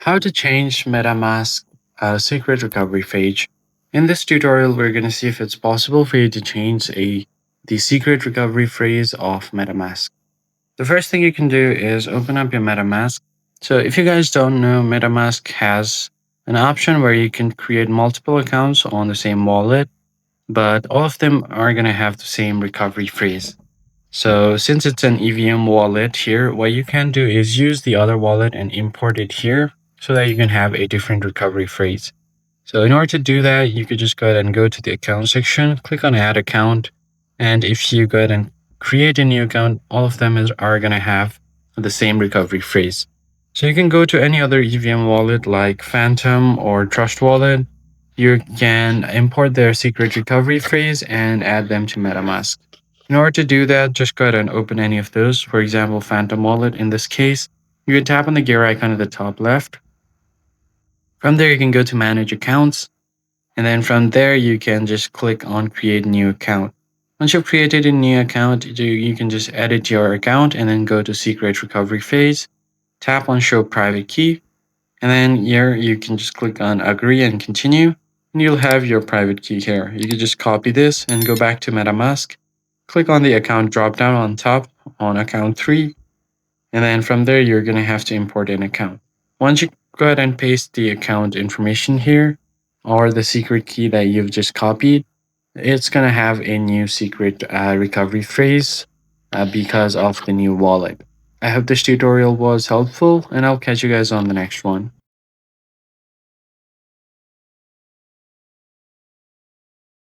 How to change MetaMask Secret Recovery Phrase. In this tutorial, we're going to see if it's possible for you to change the secret recovery phrase of MetaMask. The first thing you can do is open up your MetaMask. So if you guys don't know, MetaMask has an option where you can create multiple accounts on the same wallet, but all of them are going to have the same recovery phrase. So since it's an EVM wallet here, what you can do is use the other wallet and import it here so that you can have a different recovery phrase. So in order to do that, you could just go ahead and go to the account section, click on add account. And if you go ahead and create a new account, all of them are going to have the same recovery phrase. So you can go to any other EVM wallet like Phantom or Trust Wallet. You can import their secret recovery phrase and add them to MetaMask. In order to do that, just go ahead and open any of those. For example, Phantom Wallet in this case, you can tap on the gear icon at the top left. From there, you can go to Manage Accounts. And then from there, you can just click on Create New Account. Once you've created a new account, you can just edit your account and then go to Secret Recovery Phase. Tap on Show Private Key. And then here, you can just click on Agree and Continue. And you'll have your private key here. You can just copy this and go back to MetaMask. Click on the account dropdown on top on account 3. And then from there, you're going to have to import an account. Once you go ahead and paste the account information here or the secret key that you've just copied, it's going to have a new secret recovery phrase because of the new wallet. I hope this tutorial was helpful, and I'll catch you guys on the next one.